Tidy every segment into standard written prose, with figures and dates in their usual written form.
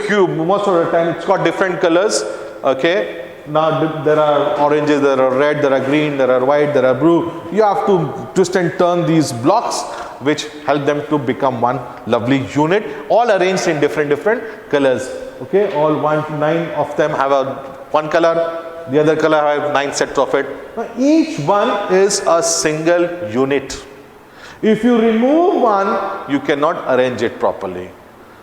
cube, most of the time it's got different colors. Okay, now there are oranges, there are red, there are green, there are white, there are blue. You have to twist and turn these blocks, which help them to become one lovely unit, all arranged in different colors. Okay, all 1 to 9 of them have one color, the other color have 9 sets of it. Now, each one is a single unit. If you remove one, you cannot arrange it properly.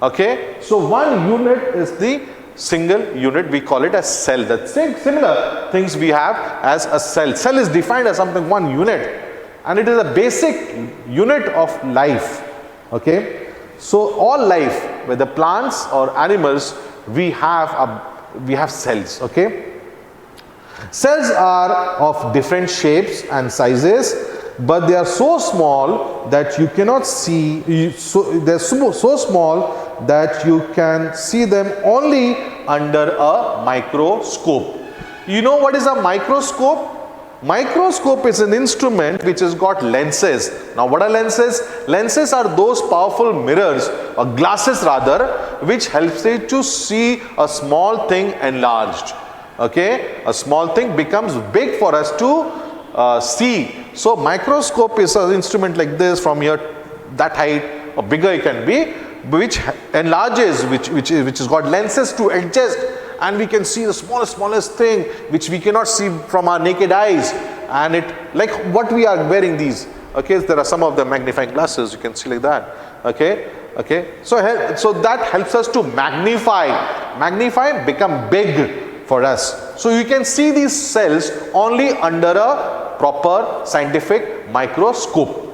Okay, so one unit is the single unit, we call it a cell. That similar things we have as a cell. Cell is defined as something, one unit, and it is a basic unit of life. Okay, so all life, whether plants or animals, we have cells. Okay, cells are of different shapes and sizes, but they are so small that you cannot see. They're so small that you can see them only under a microscope. You know what is a microscope? Microscope is an instrument which has got lenses. Now what are lenses? Lenses are those powerful mirrors, or glasses rather, which helps you to see a small thing enlarged. Okay, a small thing becomes big for us to see. So microscope is an instrument like this, from here that height or bigger it can be, which enlarges, which has got lenses to adjust, and we can see the smallest thing which we cannot see from our naked eyes. And it, like what we are wearing these. Okay, there are some of the magnifying glasses, you can see like that. Okay, so that helps us to magnify, become big for us. So you can see these cells only under a proper scientific microscope.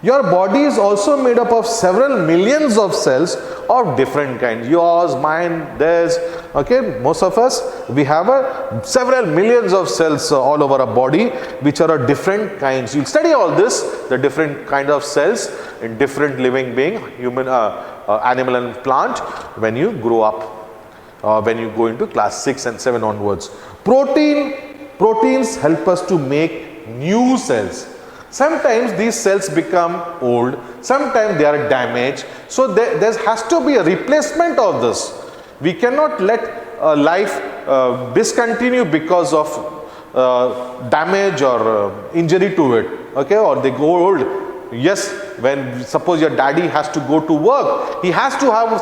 Your body is also made up of several millions of cells of different kinds. Yours, mine, theirs. Okay, most of us, we have several millions of cells all over our body, which are of different kinds. You'll study all this, the different kind of cells in different living being, human, animal and plant, when you grow up, when you go into class 6 and 7 onwards. Proteins help us to make new cells. Sometimes these cells become old, sometimes they are damaged. So there has to be a replacement of this. We cannot let life discontinue because of damage or injury to it. Okay, or they go old. Yes, when suppose your daddy has to go to work, he has to have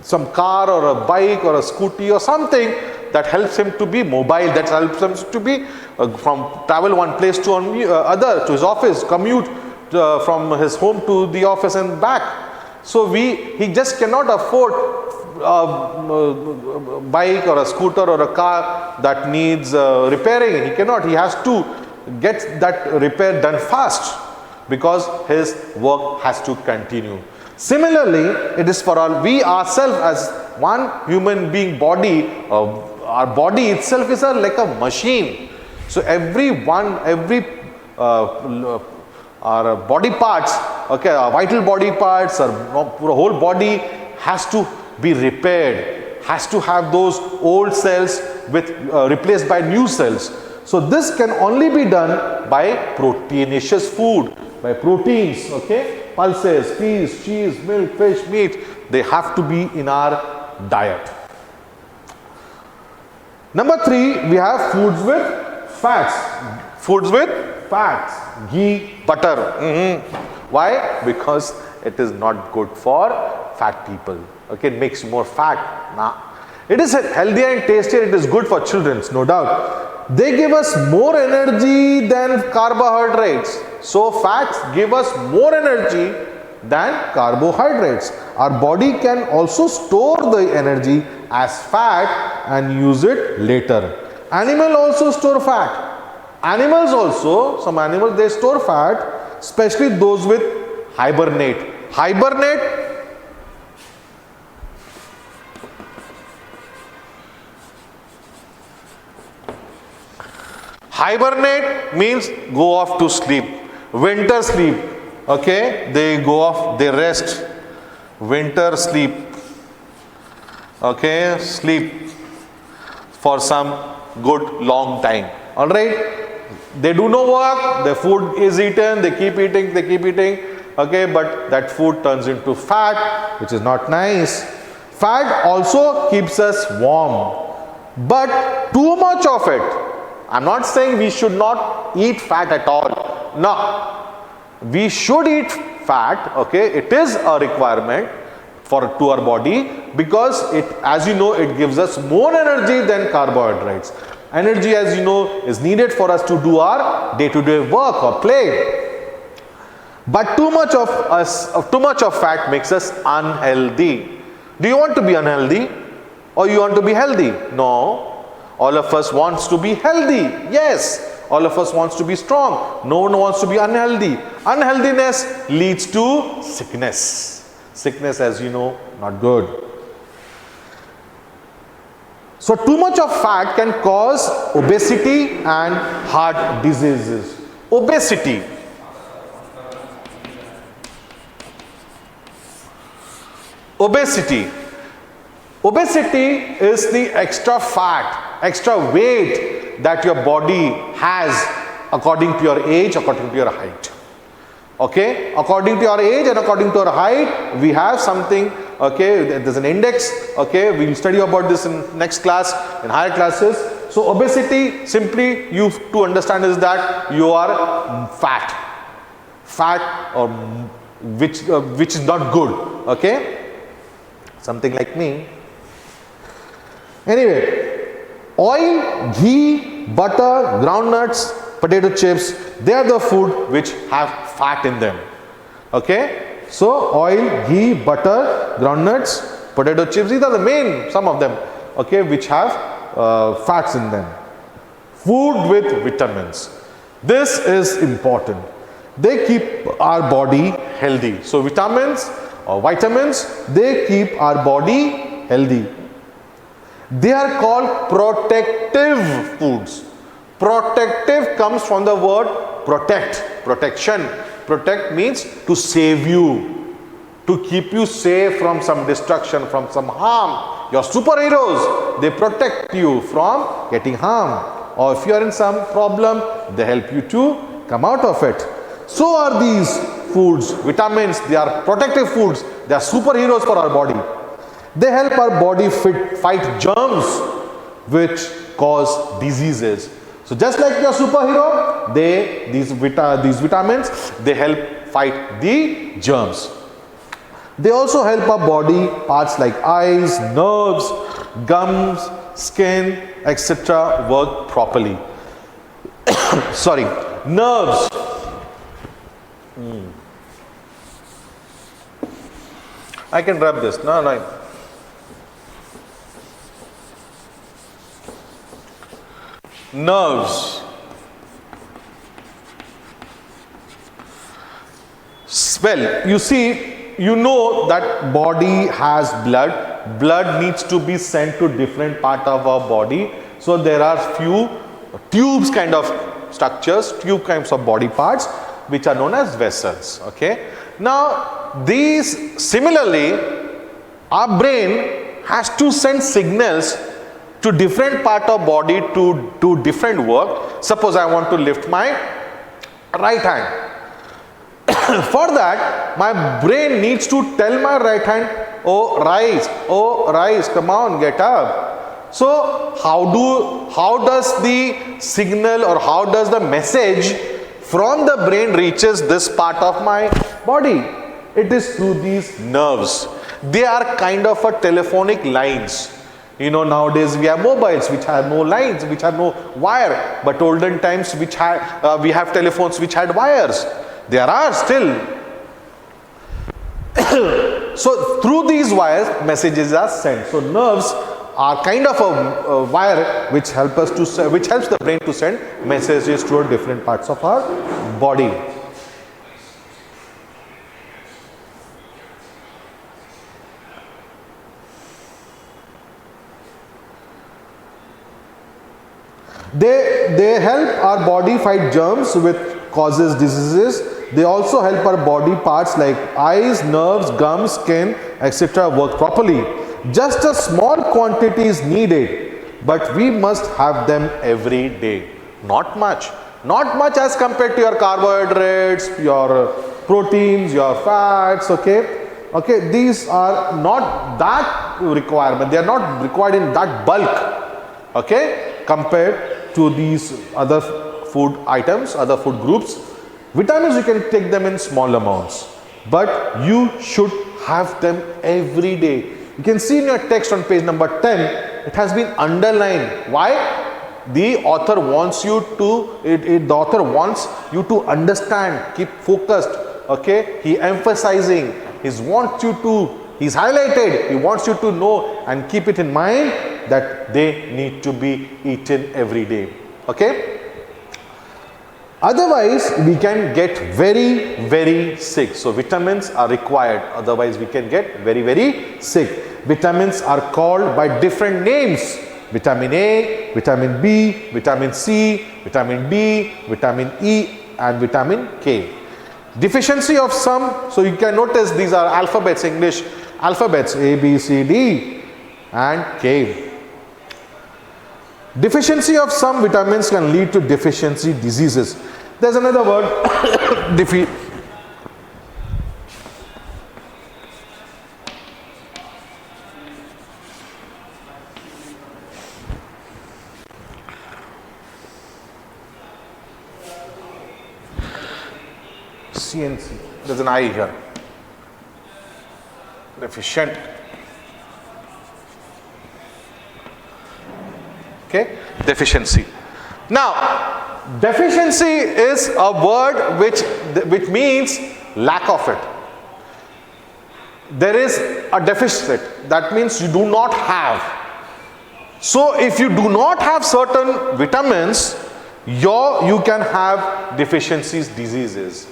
some car or a bike or a scooty or something that helps him to be mobile, that helps him to be from travel one place to other, to his office, commute from his home to the office and back. So he just cannot afford a bike or a scooter or a car that needs repairing. He cannot. He has to get that repair done fast because his work has to continue. Similarly, it is for all. We ourselves, as one human being body, our body itself is like a machine. So our body parts, okay, our vital body parts, our whole body has to be repaired, has to have those old cells with replaced by new cells. So this can only be done by proteinaceous food, by proteins. Okay, pulses, peas, cheese, milk, fish, meat, they have to be in our diet. Number 3, we have foods with fats. Foods with fats, ghee, butter. Why? Because it is not good for fat people. Okay, it makes you more fat. Nah. It is healthier and tastier. It is good for children, no doubt. They give us more energy than carbohydrates. So fats give us more energy than carbohydrates. Our body can also store the energy as fat and use it later. Animal also store fat. Animals also, some animals, they store fat, especially those with hibernate. Hibernate means go off to sleep. Winter sleep. Okay, they go off, they rest. Winter sleep. Okay, sleep for some good long time. All right, they do no work, their food is eaten, they keep eating, okay, but that food turns into fat, which is not nice. Fat also keeps us warm, but too much of it. I'm not saying we should not eat fat at all. No, we should eat fat, okay, it is a requirement to our body, because it, as you know, it gives us more energy than carbohydrates. Energy, as you know, is needed for us to do our day-to-day work or play. But too much of fat makes us unhealthy. Do you want to be unhealthy, or you want to be healthy? No. All of us wants to be healthy. Yes. All of us wants to be strong. No one wants to be unhealthy. Unhealthiness leads to sickness. Sickness, as you know, not good. So too much of fat can cause obesity and heart diseases. Obesity. Obesity. Obesity is the extra fat, extra weight that your body has according to your age, according to your height. Okay, according to your age and according to your height, we have something, okay, there's an index, okay, we'll study about this in next class, in higher classes. So obesity, simply you to understand, is that you are fat, or which is not good, okay, something like me. Anyway, oil, ghee, butter, groundnuts, potato chips, they are the food which have fat in them. Okay, so oil, ghee, butter, groundnuts, potato chips, these are the main, some of them, okay, which have fats in them. Food with vitamins, this is important. They keep our body healthy. So vitamins, they keep our body healthy. They are called protective foods. Protective comes from the word protect, protection. Protect means to save you, to keep you safe from some destruction, from some harm. Your superheroes, they protect you from getting harm. Or if you are in some problem, they help you to come out of it. So are these foods, vitamins, they are protective foods. They are superheroes for our body. They help our body fight germs which cause diseases. So just like your superhero, these vitamins, they help fight the germs. They also help our body parts like eyes, nerves, gums, skin, etc. work properly. Sorry, nerves. I can rub this. No. Nerves. Well, you see, you know that body has blood. Blood needs to be sent to different part of our body. So there are few tubes kind of structures, tube kinds of body parts, which are known as vessels. Okay. Now these, similarly, our brain has to send signals to different part of body to do different work. Suppose I want to lift my right hand. For that, my brain needs to tell my right hand, oh rise, come on, get up. So how does the signal, or how does the message from the brain reaches this part of my body? It is through these nerves. They are kind of a telephonic lines. You know, nowadays we have mobiles which have no lines, which have no wire, but olden times we have telephones which had wires. There are still. So through these wires, messages are sent. So nerves are kind of a wire which helps the brain to send messages to different parts of our body. They help our body fight germs which causes diseases. They also help our body parts like eyes, nerves, gums, skin, etc. work properly. Just a small quantity is needed, but we must have them every day. Not much as compared to your carbohydrates, your proteins, your fats, okay. Okay, these are not that requirement. They are not required in that bulk, okay, compared to these other food items, other food groups. Vitamins, you can take them in small amounts, but you should have them every day. You can see in your text on page number 10, it has been underlined. Why? The author wants you to, the author wants you to understand, keep focused, okay. He emphasizing, he's highlighted, he wants you to know and keep it in mind that they need to be eaten every day, okay. Otherwise, we can get very sick. So, vitamins are required. Otherwise, we can get very sick. Vitamins are called by different names. Vitamin A, vitamin B, vitamin C, vitamin D, vitamin E and vitamin K. Deficiency of some, so you can notice these are alphabets, English alphabets A, B, C, D and K. Deficiency of some vitamins can lead to deficiency diseases. There's another word, CNC. There's an I here. Deficient. Okay, deficiency. Now, deficiency is a word which means lack of it. There is a deficit. That means you do not have. So, if you do not have certain vitamins, you can have deficiencies, diseases.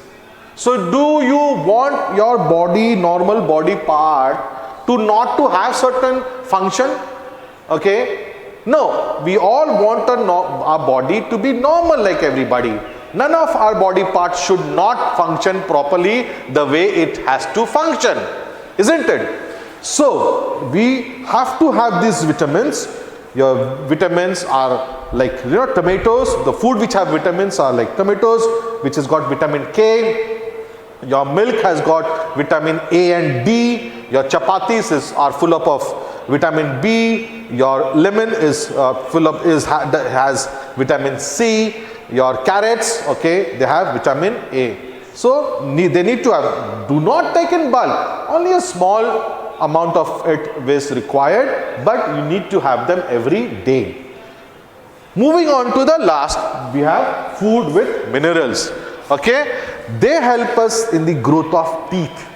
So, do you want your body, normal body part to not to have certain function? Okay. No, we all want our body to be normal like everybody. None of our body parts should not function properly the way it has to function, isn't it? So, we have to have these vitamins. Your vitamins are like, tomatoes. The food which have vitamins are like tomatoes, which has got vitamin K. Your milk has got vitamin A and D. Your chapatis are full up of vitamin B. Your lemon is has vitamin C. Your carrots, okay, they have vitamin A. So they need to have. Do not take in bulk. Only a small amount of it is required, but you need to have them every day. Moving on to the last, we have food with minerals. Okay, they help us in the growth of teeth,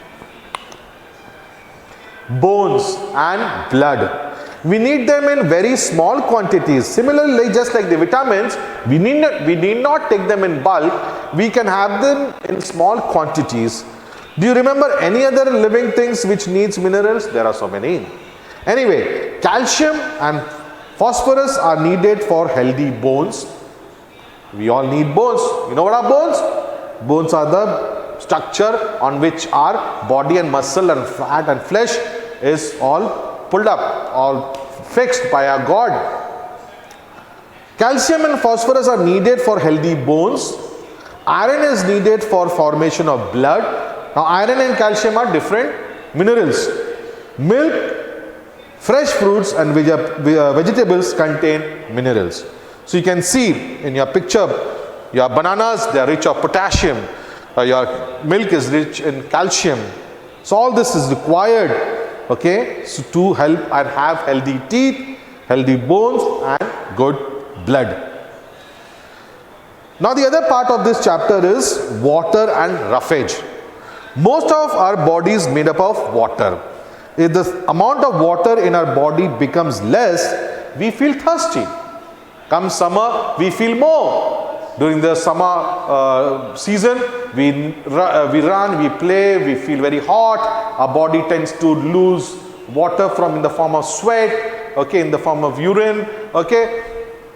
bones and blood. We need them in very small quantities. Similarly, just like the vitamins, we need not take them in bulk. We can have them in small quantities. Do you remember any other living things which needs minerals? There are so many. Anyway, calcium and phosphorus are needed for healthy bones. We all need bones. You know what are bones? Bones are the structure on which our body and muscle and fat and flesh is all pulled up, all fixed by our God. Calcium and phosphorus are needed for healthy bones. Iron is needed for formation of blood. Now, iron and calcium are different minerals. Milk, fresh fruits and vegetables contain minerals. So, you can see in your picture, your bananas, they are rich of potassium. Your milk is rich in calcium. So, all this is required, okay, so to help and have healthy teeth, healthy bones and good blood. Now, the other part of this chapter is water and roughage. Most of our body is made up of water. If the amount of water in our body becomes less, we feel thirsty. Come summer, we feel more. During the summer season, we run, we play, we feel very hot. Our body tends to lose water from in the form of sweat, okay, in the form of urine, okay.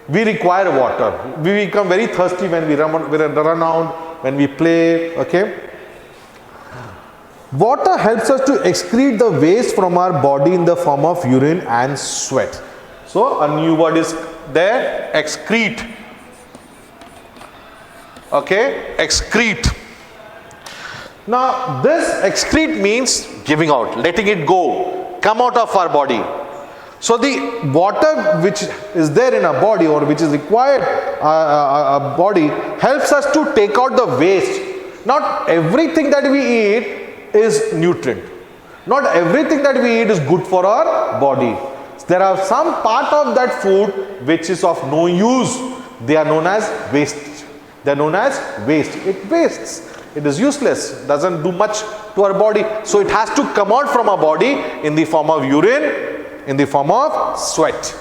We require water. We become very thirsty when we run around, when we play, okay. Water helps us to excrete the waste from our body in the form of urine and sweat. So, a new word is there, excrete. Okay, excrete. Now this excrete means giving out, letting it go, come out of our body. So the water which is there in our body or which is required our body helps us to take out the waste. Not everything that we eat is nutrient. Not everything that we eat is good for our body. There are some part of that food which is of no use. They are known as waste. They are known as waste. It wastes. It is useless. Doesn't do much to our body. So it has to come out from our body in the form of urine, in the form of sweat.